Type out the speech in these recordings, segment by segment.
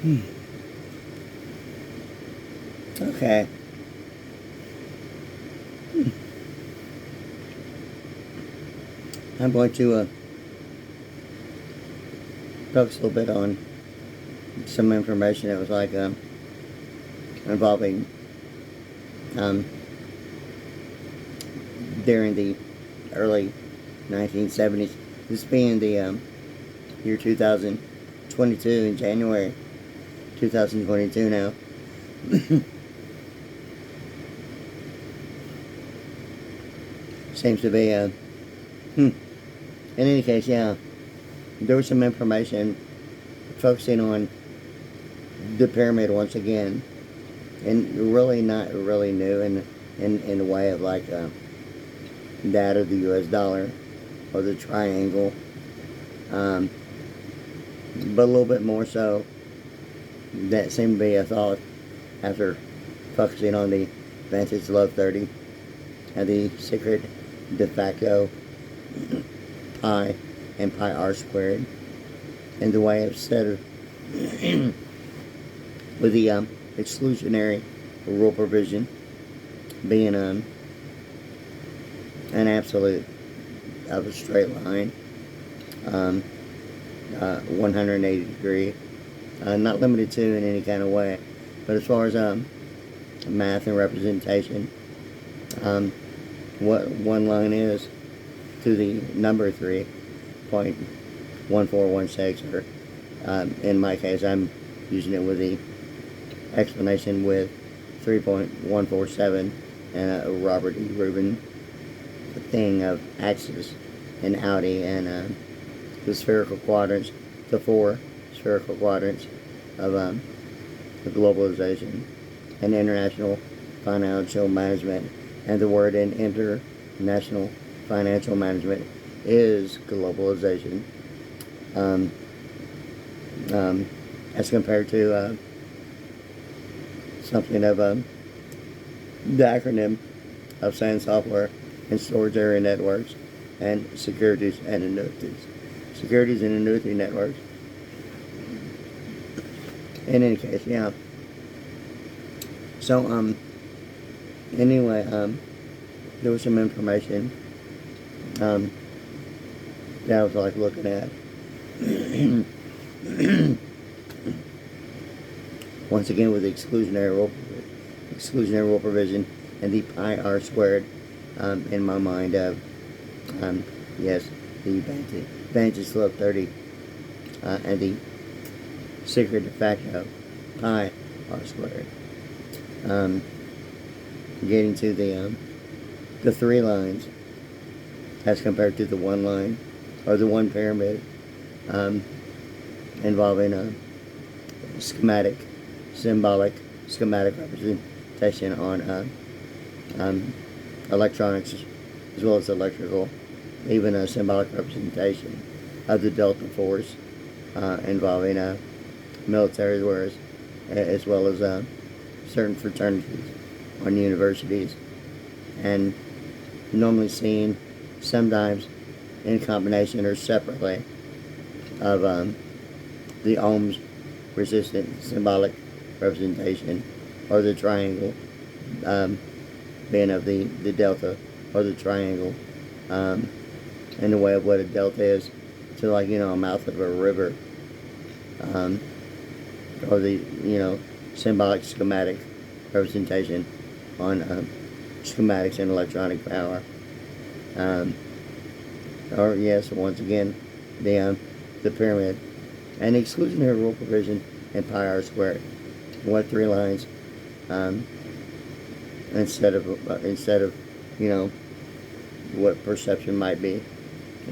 Okay. I'm going to focus a little bit on some information that was like involving um, during the early 1970s. This being the year 2022 in January 2022 now. Seems to be in any case, yeah, there was some information focusing on the pyramid once again, and really not really new in the way of like that of the U.S. dollar or the triangle, but a little bit more so. That seemed to be a thought after focusing on the Vantage Love 30 and the secret de facto pi and pi r squared, and the way it's set of with the exclusionary rule provision being an absolute of a straight line, 180 degree, not limited to in any kind of way. But as far as math and representation, what one line is to the number 3.1416, or in my case, I'm using it with the explanation with 3.147 and a Robert E. Rubin thing of axis and Audi and the spherical quadrants, the 4 spherical quadrants of the globalization and international financial management. And the word in international financial management is globalization, as compared to something of the acronym of saying software and storage area networks and securities and annuities. Securities and annuity networks. In any case, yeah. So, anyway, there was some information that I was like looking at. Once again, with the exclusionary rule provision and the pi r squared, in my mind of yes, the Vantage Slope 30 and the secret de facto pi r squared. Getting to the 3 lines as compared to the 1 line or the 1 pyramid, involving a symbolic schematic representation on electronics as well as electrical, even a symbolic representation of the Delta Force involving military wares, as well as certain fraternities on universities, and normally seen sometimes in combination or separately of the ohms resistant symbolic representation, or the triangle, being of the delta or the triangle, in the way of what a delta is to, like, a mouth of a river, or the symbolic schematic representation on schematics and electronic power, or yes, once again, the pyramid and the exclusionary rule provision and pi r squared. What 3 lines, instead of what perception might be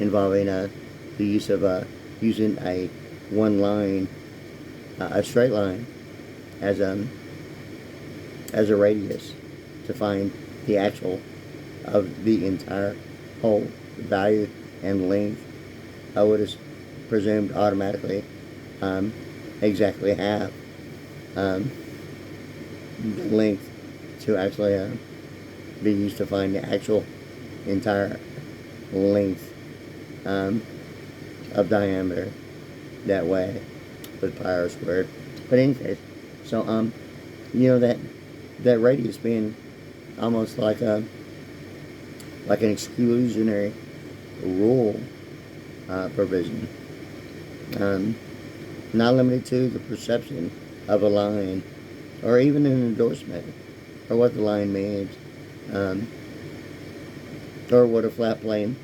involving the use of using a 1 line, a straight line as a radius to find the actual of the entire whole value and length. I would have presumed automatically exactly half the length to actually be used to find the actual entire length of diameter that way with pi r squared. But in any case, so that radius being almost like an exclusionary rule provision, um, not limited to the perception of a line, or even an endorsement, or what the line means, um, or what a flat plane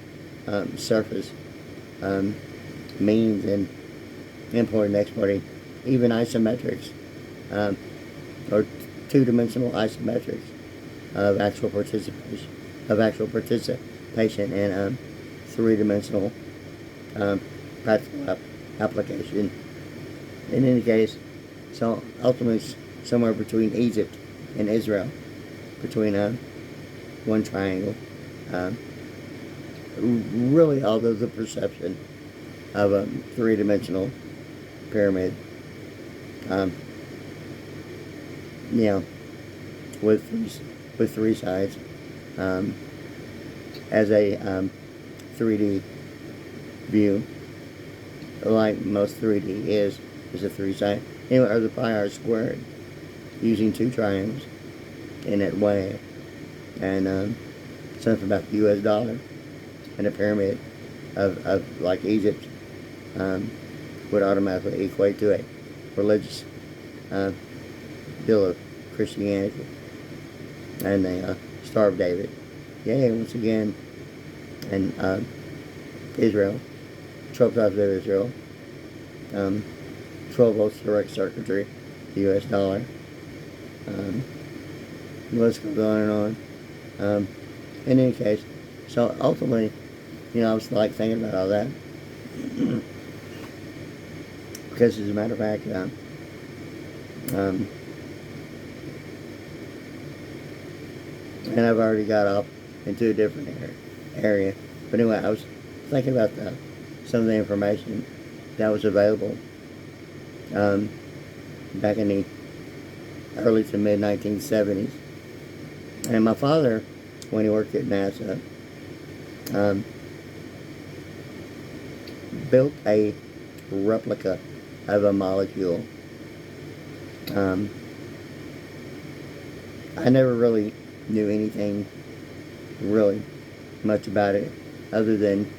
surface um, means in importing and exporting, even isometrics, um, or two-dimensional isometrics of actual participation in three-dimensional practical application. In any case, so ultimately somewhere between Egypt and Israel, between one triangle. Um, Really, although the perception of a three-dimensional pyramid, um, you know, with three sides, um, as a 3D view, like most 3D is a three-side. Anyway, or the pi r squared, using two triangles in that way, and something about the U.S. dollar and a pyramid of like Egypt would automatically equate to a religious deal of Christianity. And the Star of David, yay, once again, and Israel, 12 tribes of Israel, 12 volts direct circuitry, the U.S. dollar. The list goes on and on. In any case, so ultimately, I was like thinking about all that. Because as a matter of fact, and I've already got off into a different area. But anyway, I was thinking about some of the information that was available back in the early to mid 1970s. And my father, when he worked at NASA, built a replica of a molecule. I never really knew anything really much about it, other than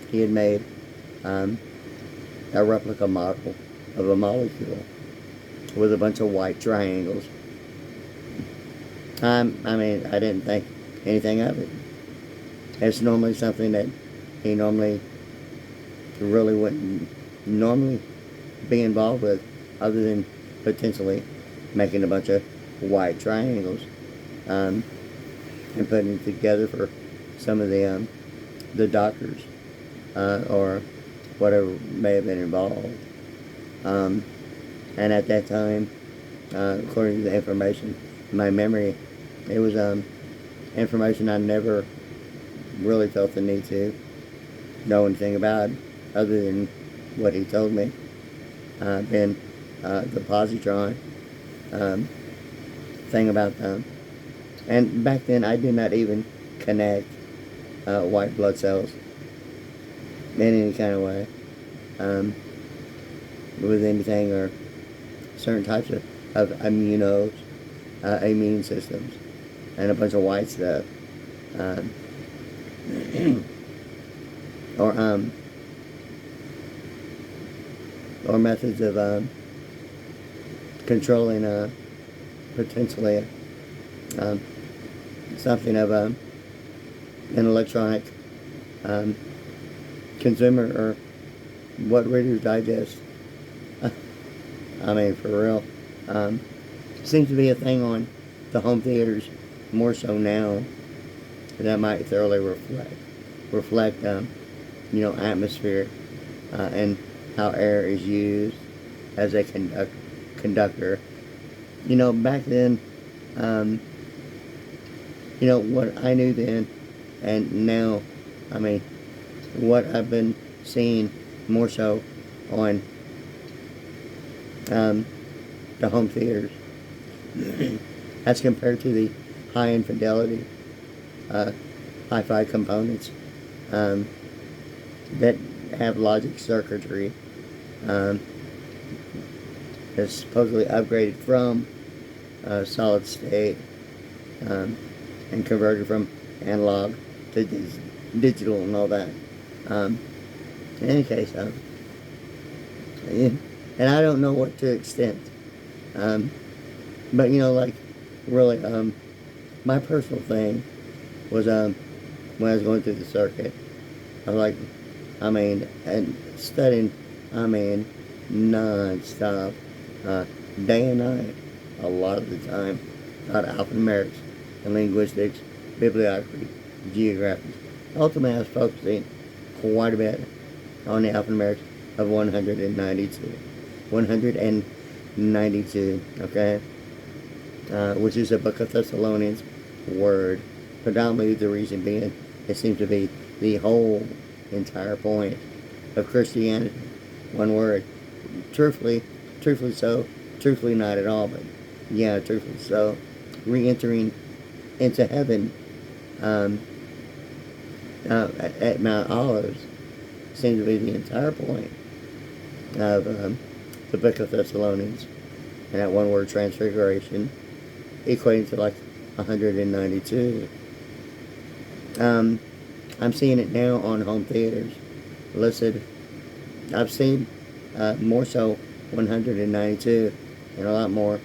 he had made a replica model of a molecule with a bunch of white triangles. I mean, I didn't think anything of it. It's normally something that he normally really wouldn't normally be involved with, other than potentially making a bunch of white triangles and putting it together for some of the doctors or whatever may have been involved. And at that time, according to the information in my memory, it was information I never really felt the need to know anything about, other than what he told me. Then the positron thing about them. And back then, I did not even connect white blood cells in any kind of way with anything, or certain types of immunos, immune systems, and a bunch of white stuff. Or methods of controlling potentially something of an electronic consumer, or what Reader's Digest. I mean, for real. Seems to be a thing on the home theaters more so now. That might thoroughly reflect atmosphere and how air is used as a conductor. Back then, what I knew then, and now, I mean, what I've been seeing more so on the home theaters, as compared to the high infidelity hi-fi components that have logic circuitry that is supposedly upgraded from solid state and converted from analog to digital and all that. In any case, yeah, and I don't know what to extent, but like really, my personal thing was when I was going through the circuit, I was like, and studying, non-stop, day and night, a lot of the time, about alphanumerics and linguistics, bibliography, geography. Ultimately, I was focusing quite a bit on the alphanumerics of 192. 192, okay? Which is the book of Thessalonians word. Predominantly the reason being, it seems to be the whole entire point of Christianity. One word. Truthfully so, truthfully not at all, but yeah, truthfully so. Re-entering into heaven at Mount Olives seems to be the entire point of the book of Thessalonians. And that one word, transfiguration, equating to like 192. I'm seeing it now on home theaters listed. I've seen more so 192 and a lot more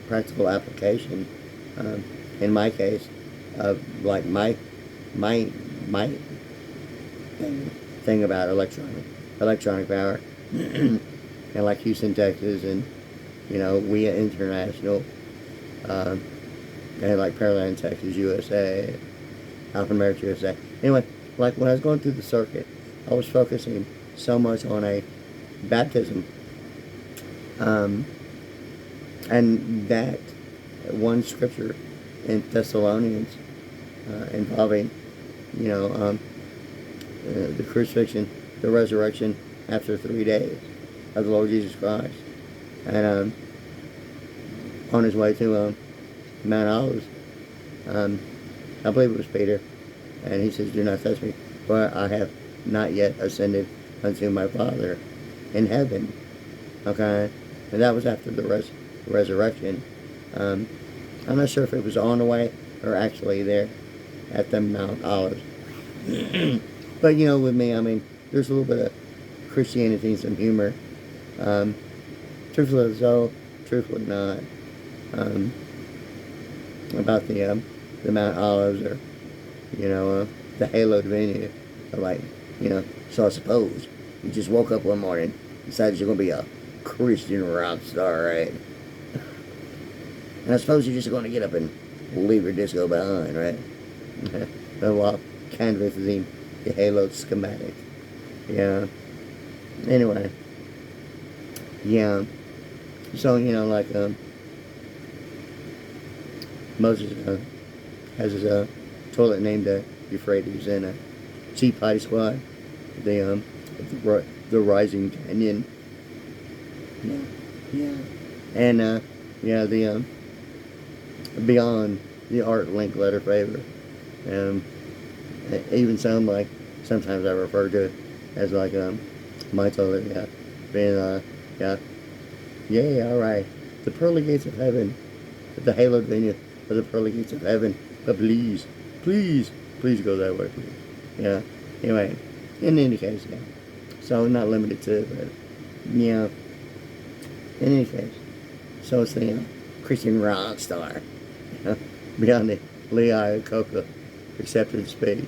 practical application. In my case, of like my thing about electronic power, and like Houston, Texas, and WIA International, and like Pearland, Texas, USA, Alphanumerics, USA. Anyway, like when I was going through the circuit, I was focusing so much on a baptism, and that one scripture in Thessalonians involving, the crucifixion, the resurrection after 3 days of the Lord Jesus Christ, and on his way to Mount Olives, I believe it was Peter, and he says, "Do not touch me, for I have not yet ascended unto my Father in heaven." Okay, and that was after the resurrection. I'm not sure if it was on the way or actually there at the Mount Olives. But with me, there's a little bit of Christianity and some humor. Truthfully so, truthfully not. About the Mount Olives, or the haloed venue. Like, so I suppose you just woke up one morning, decided you're gonna be a Christian rock star, right? And I suppose you're just gonna get up and leave your disco behind, right? While canvassing the halo schematic. Yeah. Anyway. Yeah. So, like, Moses has his toilet named Euphrates, and a Tea Party Squad, the Rising Canyon. Yeah. And, the Beyond the Art Link Letter Favor. Even sound like sometimes I refer to it as like my toilet, being alright. The pearly gates of heaven, the haloed venue of the pearly gates of heaven, but please go that way, please. Yeah. Anyway, in any case, yeah. So not limited to it, but yeah. In any case, so it's the Christian rock star. Beyond the Lee Iacocca accepted space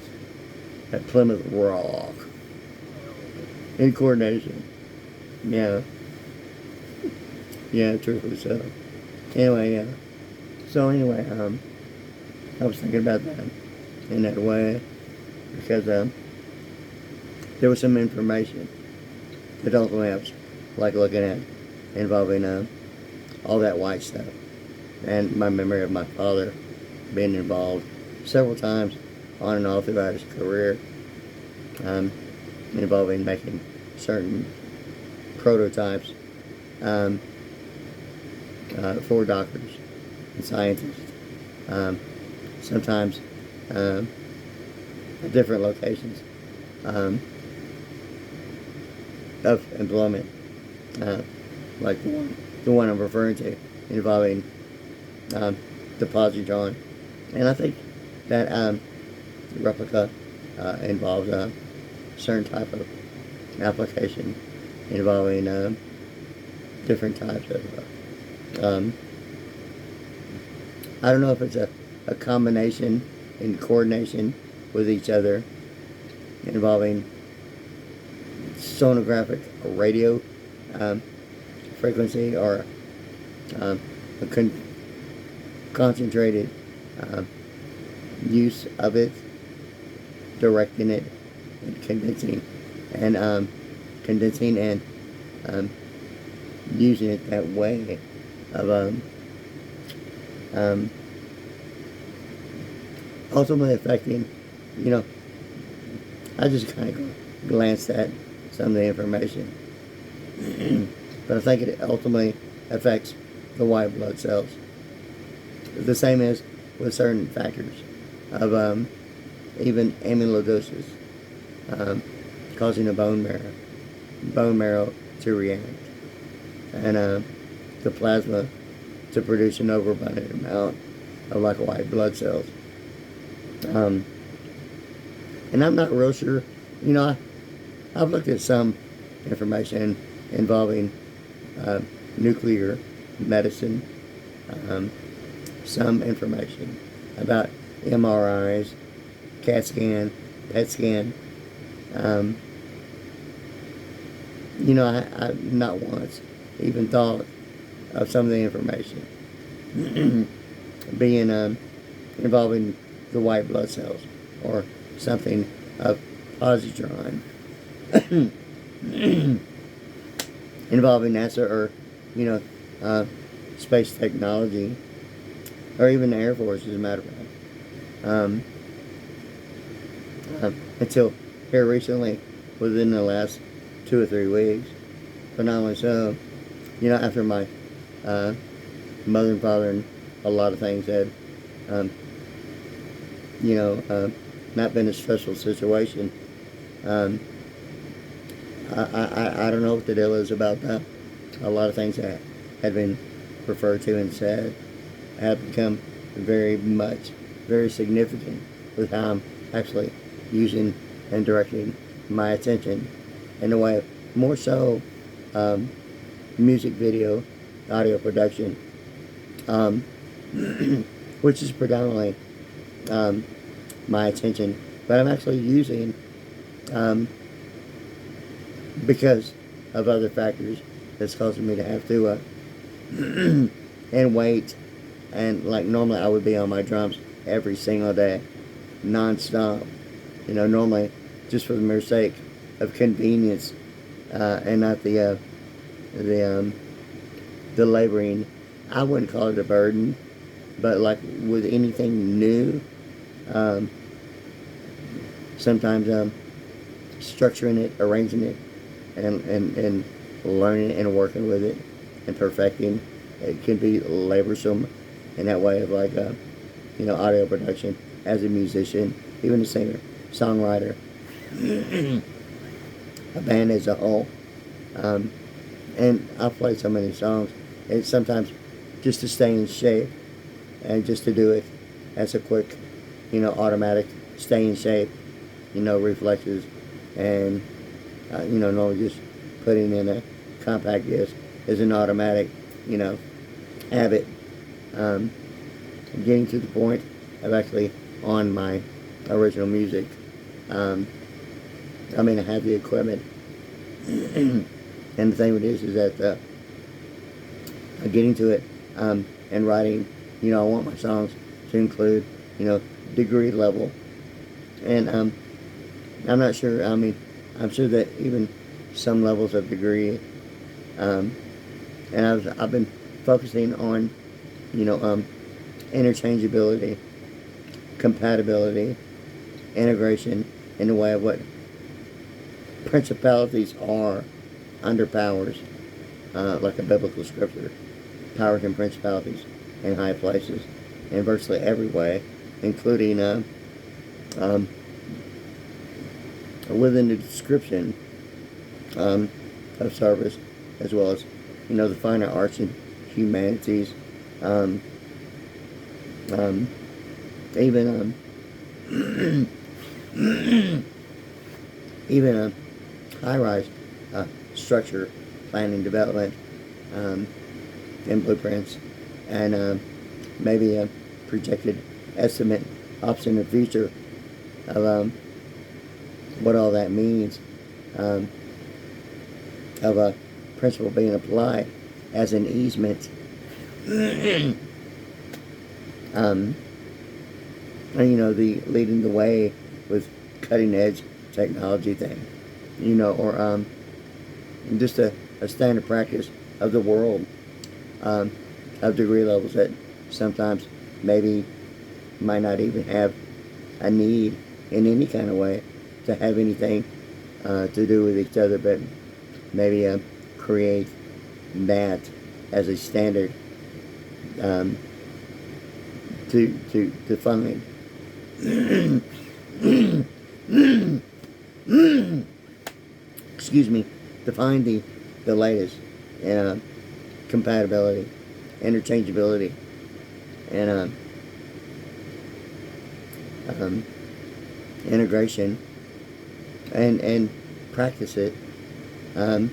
at Plymouth Rock in coordination. Yeah, truthfully so. Anyway, yeah. So anyway, I was thinking about that in that way because there was some information that ultimately I was like looking at involving all that white stuff, and my memory of my father being involved several times on and off throughout his career, involving making certain prototypes for doctors and scientists, sometimes at different locations of employment, like the one I'm referring to, involving the positron. And I think that replica involves a certain type of application involving different types of I don't know if it's a combination in coordination with each other involving sonographic or radio frequency, or a concentrated use of it, directing it, and condensing and using it that way of ultimately affecting, I just kind of glanced at some of the information, but I think it ultimately affects the white blood cells. The same as with certain factors of even amyloidosis, causing a bone marrow to react, and the plasma to produce an overabundant amount of like white blood cells. And I'm not real sure, I've looked at some information involving nuclear medicine, some information about MRIs, CAT scan, PET scan. I not once even thought of some of the information being involving the white blood cells or something of positron involving NASA or space technology, or even the Air Force, as a matter of fact. Until here recently, within the last 2 or 3 weeks. But not only so, after my mother and father and a lot of things had, not been a stressful situation. I don't know what the deal is about that. A lot of things that had been referred to and said have become very significant with how I'm actually using and directing my attention in a way more so music video, audio production, which is predominantly my attention, but I'm actually using because of other factors that's causing me to have to and wait, and like normally I would be on my drums every single day, non-stop, normally just for the mere sake of convenience, and not the laboring. I wouldn't call it a burden, but like with anything new, sometimes structuring it, arranging it, and learning it and working with it and perfecting it can be laborsome in that way of like audio production as a musician, even a singer, songwriter, a band as a whole. And I've played so many songs, and sometimes just to stay in shape and just to do it as a quick, automatic stay in shape, reflexes, and normally just putting in a compact disc is an automatic, habit. Getting to the point of actually on my original music. I have the equipment, and the thing with this is that getting to it and writing, I want my songs to include, degree level, and I'm not sure. I'm sure that even some levels of degree, and I've been focusing on, interchangeability, compatibility, integration in the way of what principalities are under powers, like a biblical scripture, powers and principalities in high places, in virtually every way, including within the description of service, as well as the finer arts and humanities, um, um, even even high-rise structure planning development, um, and blueprints, and maybe a projected estimate ops in the future of what all that means, of a principle being applied as an easement, and the leading the way with cutting edge technology thing, or just a standard practice of the world, of degree levels that sometimes maybe might not even have a need in any kind of way to have anything to do with each other, but maybe create that as a standard to define excuse me, define the latest in compatibility, interchangeability, and integration, and practice it, and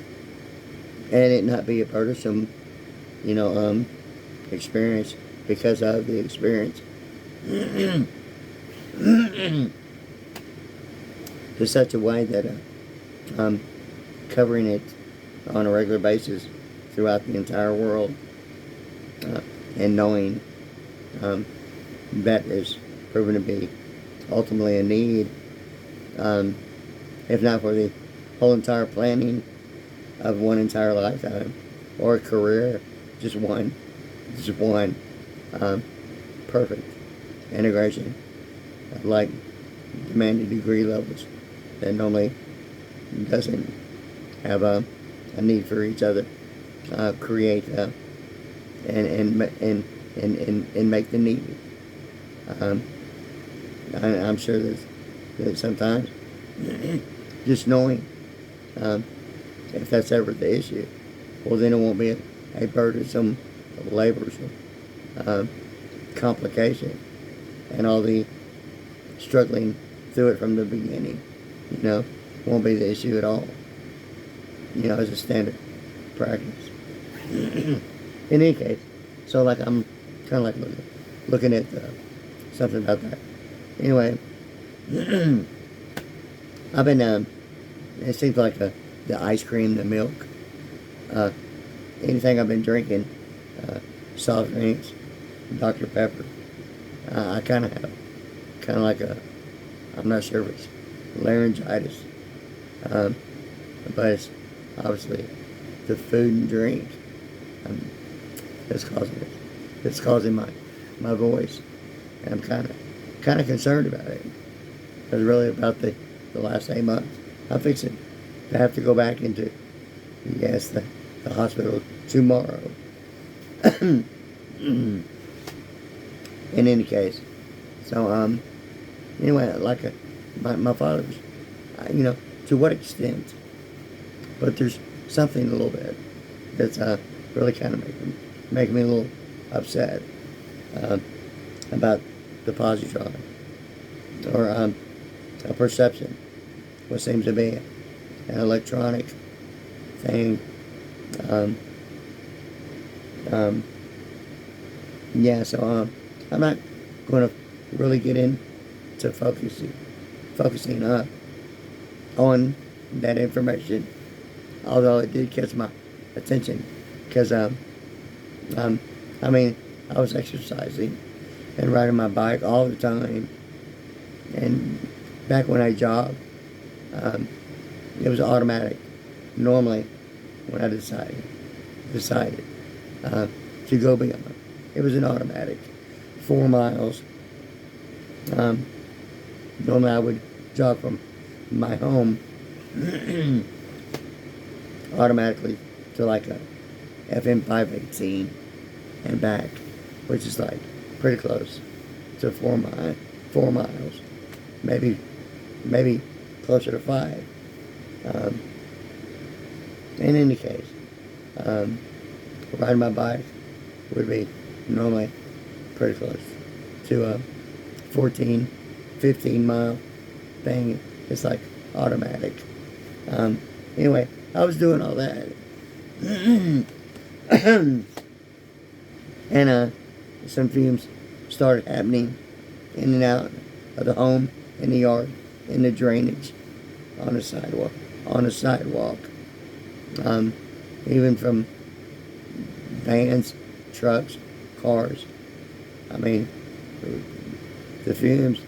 it not be a burdensome, experience because of the experience. To such a way that covering it on a regular basis throughout the entire world, and knowing that is proven to be ultimately a need, if not for the whole entire planning of one entire lifetime or a career, just one perfect integration of like demanded degree levels that normally doesn't have a need for each other, create and make the need. I'm sure that sometimes just knowing if that's ever the issue, well then it won't be a burdensome, laborsome complication, and all the struggling through it from the beginning, won't be the issue at all, as a standard practice. In any case, so like I'm kind of like looking at something about that. Anyway, I've been, it seems like the ice cream, the milk, anything I've been drinking, soft drinks, Dr. Pepper, I kind of have like I'm not sure if it's laryngitis, but it's obviously the food and drink that's causing it. It's causing my voice, and I'm kind of concerned about it. Because really about the last 8 months, I'm fixing to have to go back into, yes, the hospital tomorrow. In any case, so anyway, like my father's, to what extent, but there's something a little bit that's really kind of making me a little upset about the positron, or a perception, what seems to be an electronic thing. So I'm not going to really get into focusing on that information, although it did catch my attention, because I was exercising and riding my bike all the time, and back when I jogged, it was automatic. Normally, when I decided to go beyond, it was an automatic 4 miles. Normally I would jog from my home automatically to like a FM 518 and back, which is like pretty close to 4 miles, maybe closer to 5. In any case, riding my bike would be normally pretty close to a 14, 15 mile thing. It's like automatic. Anyway, I was doing all that. And some fumes started happening in and out of the home, in the yard, in the drainage, on the sidewalk. Even from vans, trucks, cars. I mean, the fumes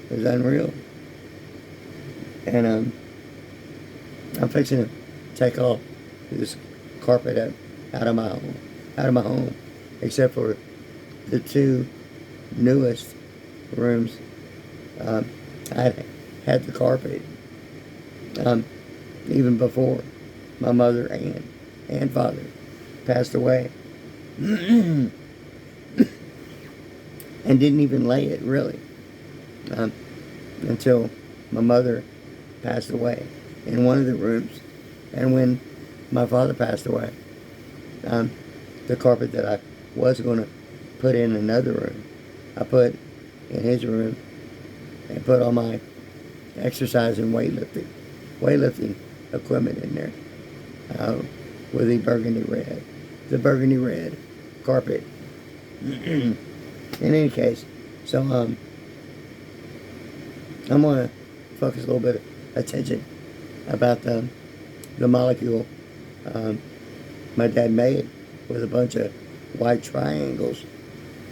is unreal. And I'm fixing to take all this carpet out of my home, except for the two newest rooms. I had the carpet even before my mother and father passed away, and didn't even lay it really until my mother passed away in one of the rooms. And when my father passed away, the carpet that I was going to put in another room, I put in his room and put all my exercise and weightlifting equipment in there with the burgundy red carpet. In any case, so I'm going to focus a little bit of attention about the molecule my dad made with a bunch of white triangles.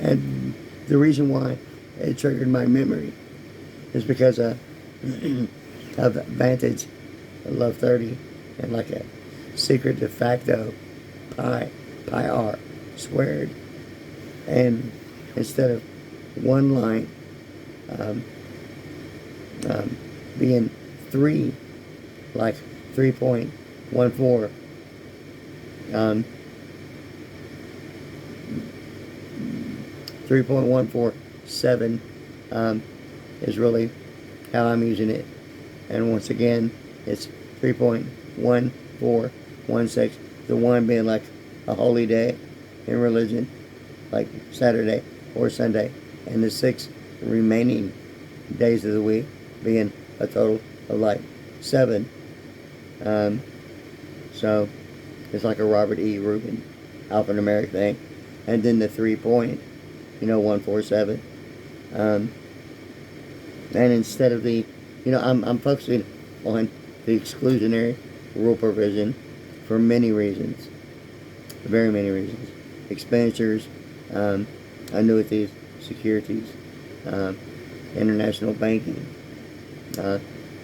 And the reason why it triggered my memory is because of Vantage Love 30 and like a secret de facto pi r squared. And instead of one line being 3, like 3.14, 3.147 is really how I'm using it. And once again, it's 3.1416. The 1 being like a holy day in religion, like Saturday or Sunday, and the 6 remaining days of the week being a total of like 7. So it's like a Robert E. Rubin alphanumeric thing. And then the 3.147. And instead of the, I'm focusing on the exclusionary rule provision for many reasons, very many reasons. Expenditures, annuities, securities, international banking, the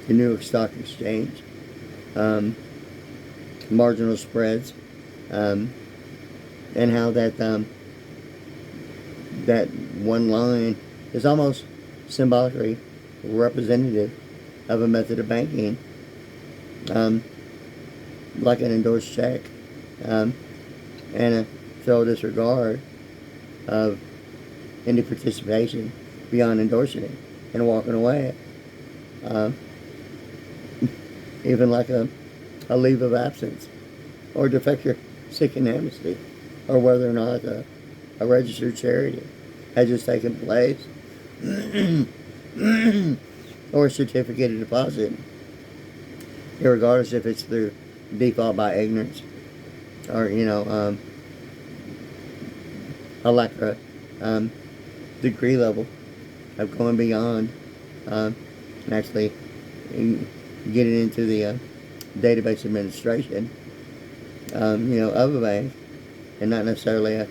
New York Stock Exchange, marginal spreads, and how that that one line is almost symbolically representative of a method of banking, like an endorsed check, and a thorough disregard of any participation beyond endorsing it and walking away. Even like a leave of absence, or defector seeking amnesty, or whether or not a registered charity has just taken place, or a certificate of deposit, regardless if it's through default by ignorance, or a lack of degree level of going beyond and actually getting into the database administration, of a bank, and not necessarily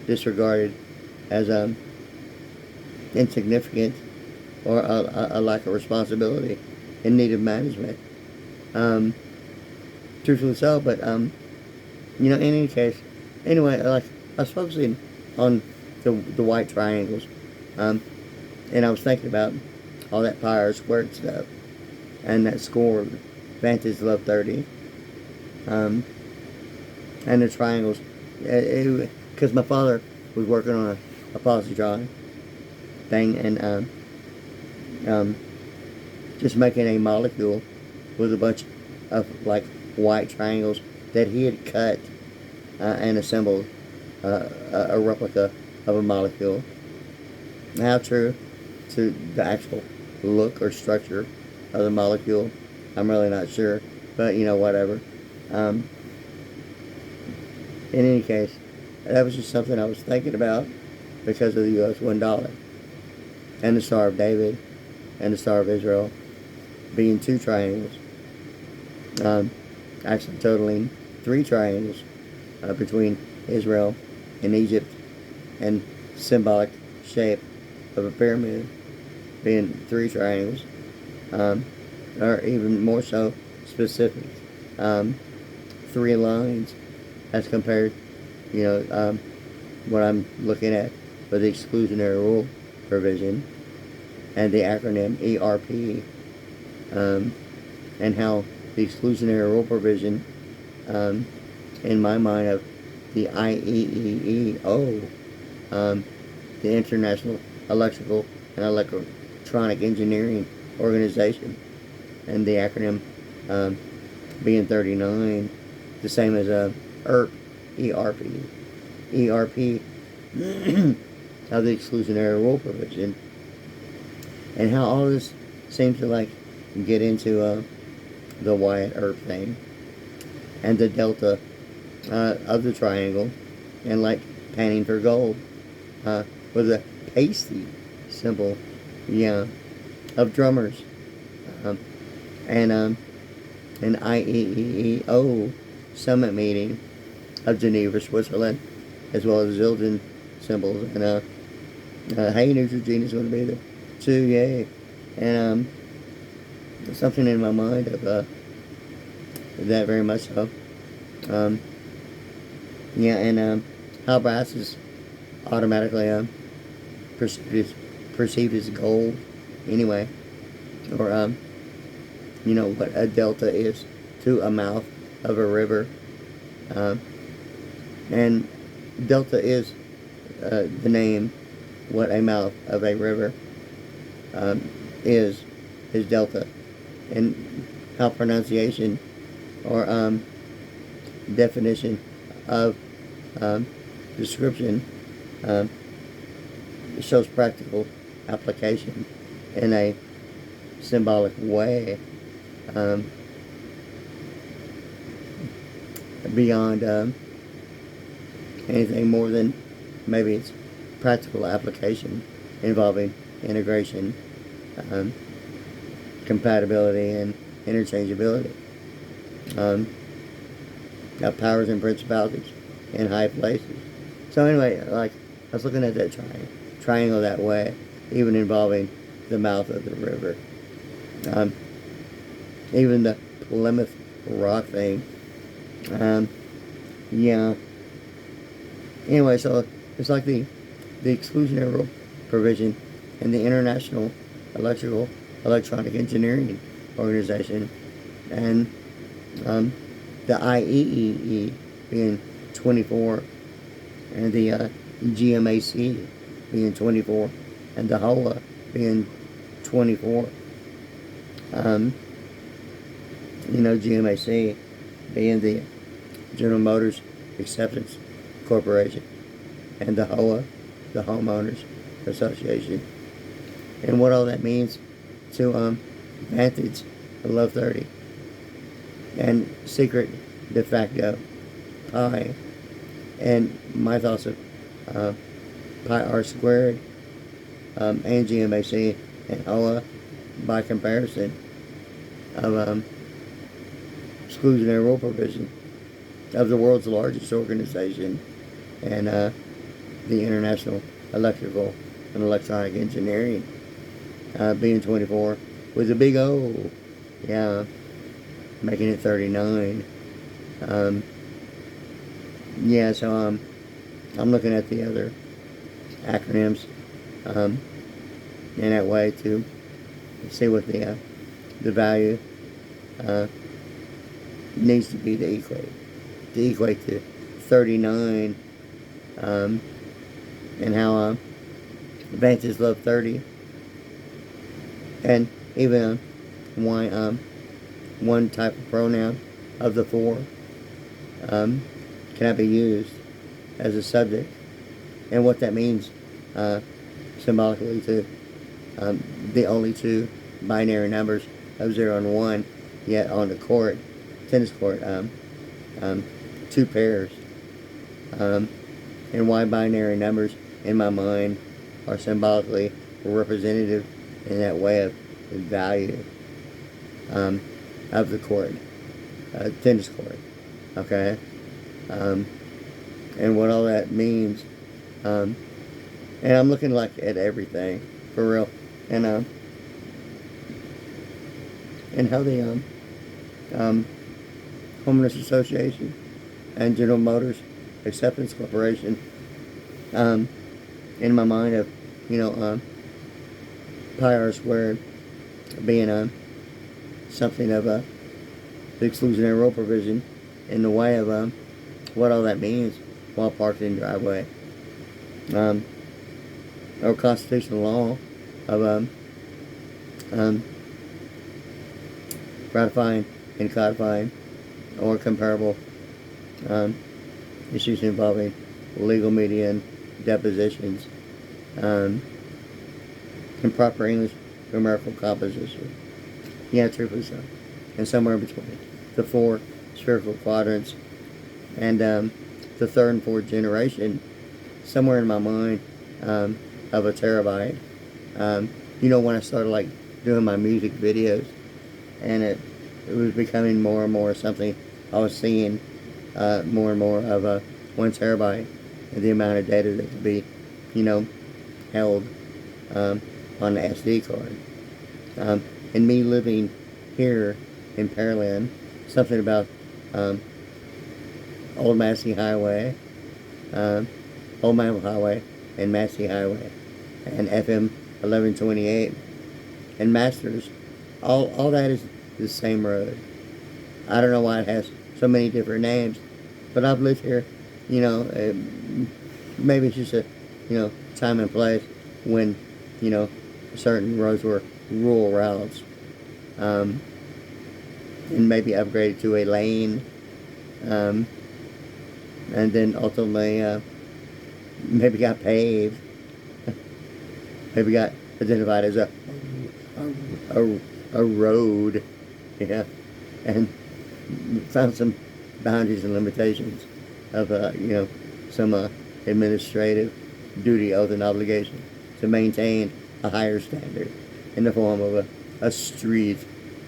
disregarded as insignificant or a lack of responsibility in need of management. Truthfully so, but in any case, anyway, like I was focusing on the white triangles, and I was thinking about all that pi r squared stuff, and that score, Vantage Love 30, and the triangles, because my father was working on a positron thing, and just making a molecule with a bunch of like white triangles that he had cut and assembled a replica of a molecule. How true to the actual look or structure of the molecule, I'm really not sure, but whatever. Um, in any case, that was just something I was thinking about because of the U.S. $1 and the Star of David and the Star of Israel being two triangles, actually totaling three triangles between Israel and Egypt, and symbolic shape of a pyramid being three triangles, or even more so specific, three lines as compared, what I'm looking at with the exclusionary rule provision and the acronym ERP, and how the exclusionary rule provision, in my mind, of the IEEO, the International Electrical and Electronic Engineering Organization, and the acronym being 39, the same as ERP, ERP, ERP, of the exclusionary rule provision, and how all this seems to get into the Wyatt Earp thing and the delta of the triangle, and panning for gold with a pasty symbol, of drummers, and an IEEO summit meeting of Geneva, Switzerland, as well as Zildjian symbols, and hey, Neutrogena is going to be there too, yay, and something in my mind of that very much so. And how brass is automatically perceived as gold anyway, or what a delta is to a mouth of a river, and delta is the name. What a mouth of a river is delta, and how pronunciation or definition of description shows practical application in a symbolic way, beyond anything more than maybe its practical application involving integration, compatibility, and interchangeability of powers and principalities in high places. So anyway, I was looking at that triangle that way, even involving the mouth of the river. Even the Plymouth Rock thing. Yeah. Anyway, so it's like the exclusionary rule provision and the International Electronic Engineering Organization, and the IEEE being 24, and the GMAC being 24, and the HOA being 24. GMAC being the General Motors Acceptance Corporation, and the HOA, the Homeowners Association, and what all that means to Vantage Love 30, and Secret De Facto Pi, and my thoughts of Pi R squared, and GMAC and HOA by comparison of exclusionary rule provision of the world's largest organization, and the International Electrical and Electronic Engineering being 24 with a big O, making it 39. So I'm looking at the other acronyms in that way to see what the value needs to be to equate to 39, and how Vantage Love 30, and even why one type of pronoun of the four cannot be used as a subject, and what that means symbolically to the only two binary numbers of 0 and 1, yet on the court, tennis court, two pairs. And why binary numbers in my mind are symbolically representative in that way of value of the court, tennis court, okay? And what all that means. And I'm looking like at everything, for real. And how the Homeowners Association and General Motors Acceptance Corporation, in my mind of, pi r squared being something of the exclusionary rule provision in the way of what all that means while parked in driveway. Or constitutional law of ratifying and codifying or comparable issues involving legal media and depositions, improper English grammatical composition. Yeah, truthfully so. And somewhere between the four spherical quadrants and the third and fourth generation, somewhere in my mind of a terabyte. When I started like doing my music videos, and it was becoming more and more something I was seeing more and more of a 1 terabyte, and the amount of data that could be, held on the SD card. And me living here in Pearland, something about Old Massey Highway, Old Mammel Highway, and Massey Highway, and FM 1128, and Masters, all that is the same road. I don't know why it has so many different names, but I've lived here, maybe it's just a, time and place when, certain roads were rural routes, and maybe upgraded to a lane, and then ultimately maybe got paved, maybe got identified as a road, and found some boundaries and limitations of some administrative duty, oath, and obligation to maintain a higher standard in the form of a street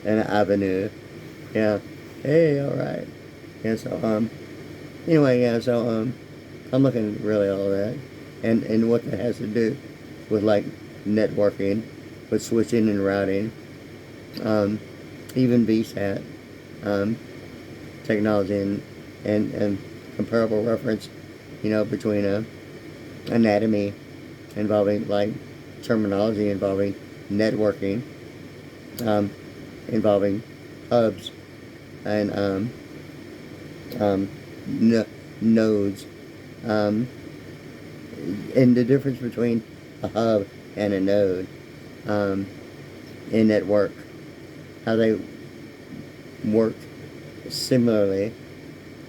and an avenue. Hey, all right. So I'm looking really at all that, and what that has to do with like networking, with switching and routing, even VSAT technology and comparable reference, between anatomy involving like terminology involving networking, involving hubs and nodes, and the difference between a hub and a node in network, how they work similarly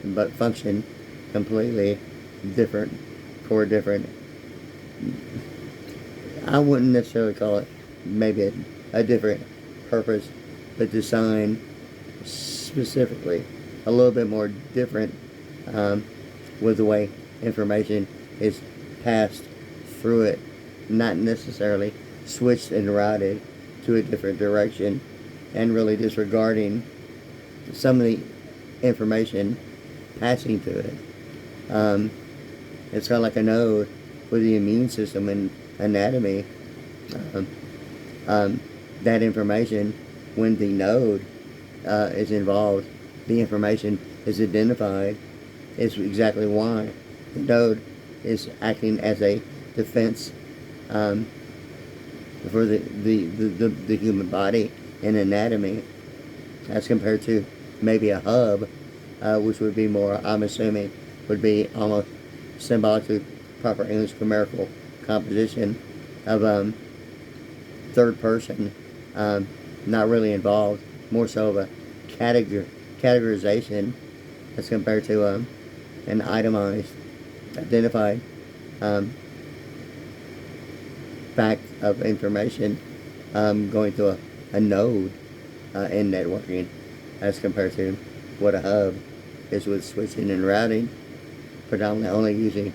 but function completely different for different. I wouldn't necessarily call it maybe a different purpose, but design specifically a little bit more different with the way information is passed through it, not necessarily switched and routed to a different direction, and really disregarding some of the information passing to it. It's kind of like a node with the immune system and anatomy. That information, when the node is involved, the information is identified. Is exactly why the node is acting as a defense for the human body and anatomy, as compared to maybe a hub, which would be more, I'm assuming, would be almost symbolic to proper English grammatical composition of third person, not really involved, more so of a categorization as compared to an itemized identified um, back of information going to a node in networking, as compared to what a hub is with switching and routing, predominantly only using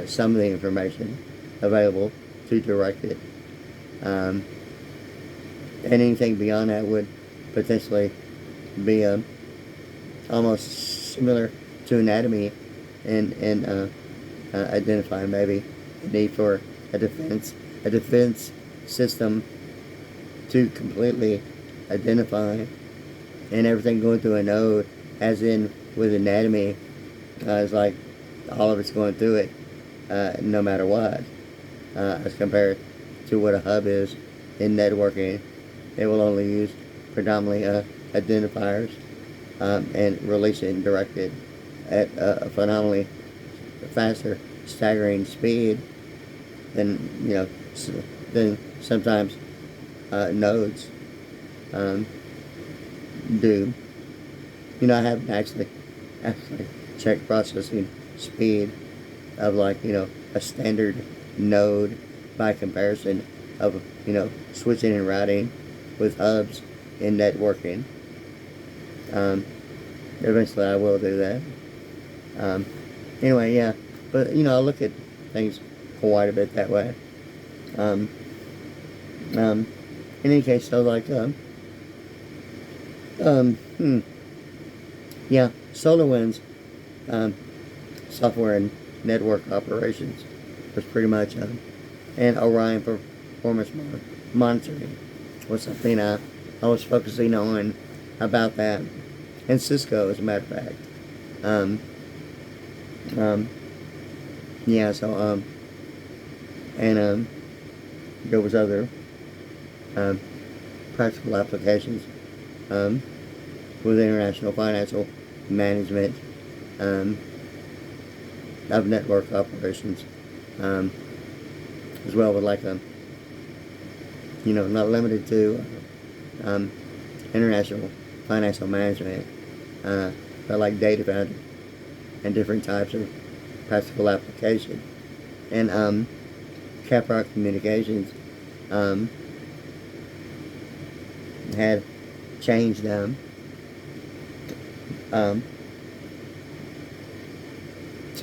some of the information available to direct it. Um, and anything beyond that would potentially be almost similar to anatomy, and identifying maybe the need for a defense system to completely identify, and everything going through a node, as in with anatomy, is like all of it's going through it, no matter what, as compared to what a hub is in networking. It will only use predominantly identifiers, and release it and direct it at a phenomenally faster, staggering speed than than sometimes nodes do. I haven't actually checked processing speed of a standard node by comparison of switching and routing with hubs in networking. Eventually I will do that. Anyway, yeah, but I look at things quite a bit that way. In any case, so yeah, SolarWinds software and network operations was pretty much, and Orion performance monitoring was something I was focusing on about that, and Cisco, as a matter of fact. Yeah, so and there was other practical applications with international financial management of network operations, as well, with not limited to international financial management, but like data foundry and different types of practical application. And Caprock Communications had changed to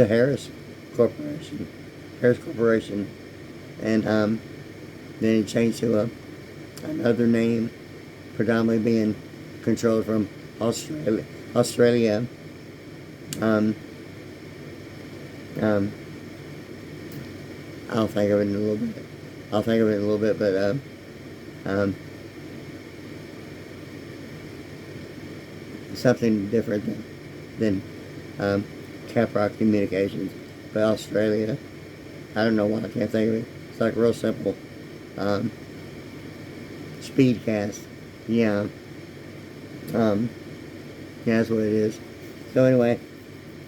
Harris Corporation, and then it changed to another name, predominantly being controlled from Australia. I'll think of it in a little bit. But something different than Caprock Communications, but Australia. I don't know why I can't think of it. It's like real simple. Speedcast. Yeah. Yeah, that's what it is. So anyway,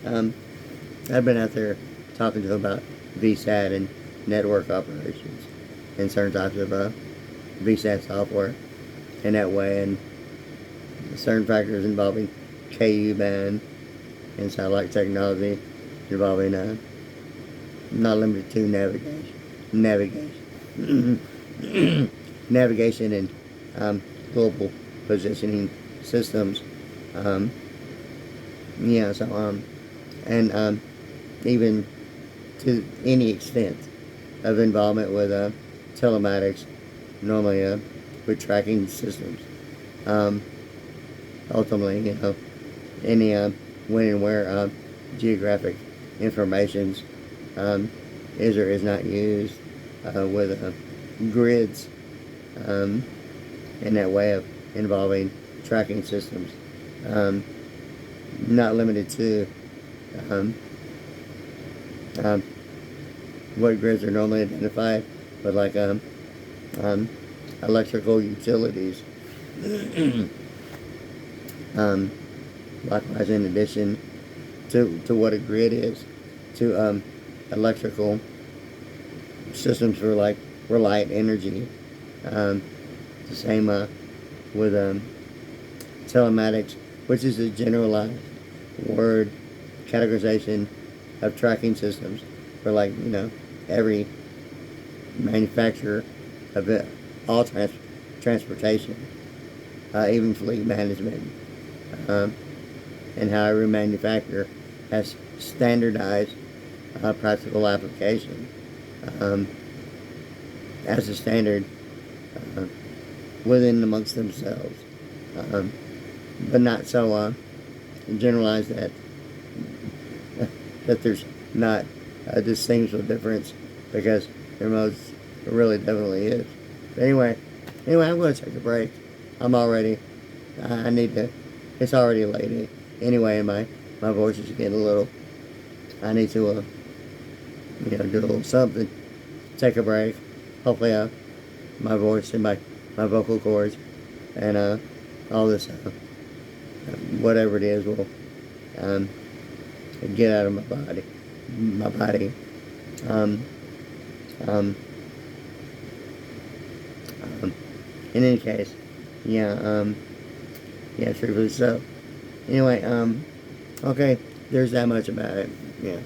I've been out there talking to about VSAT and network operations and certain types of VSAT software in that way, and certain factors involving KU band and satellite technology involving not limited to navigation and global positioning systems. Yeah, so and even to any extent of involvement with telematics, normally with tracking systems. Ultimately, any when and where geographic information is or is not used with grids in that way of involving tracking systems. Not limited to what grids are normally identified, but like electrical utilities. Likewise, in addition to what a grid is, to electrical systems for like reliant energy. The same with telematics, which is a generalized word categorization of tracking systems for, like, every manufacturer of it, all transportation, even fleet management, um, and how every manufacturer has standardized practical application um, as a standard uh, within amongst themselves, um, but not so generalized that there's not a distinguishable difference, because there most really definitely is. But anyway, I'm going to take a break. I need to. It's already late anyway, and my voice is getting a little. I need to do a little something. Take a break. Hopefully, my voice and my vocal cords and all this whatever it is will get out of my body. Um, um, in any case, yeah, truthfully. So, anyway, okay, there's that much about it. Yeah.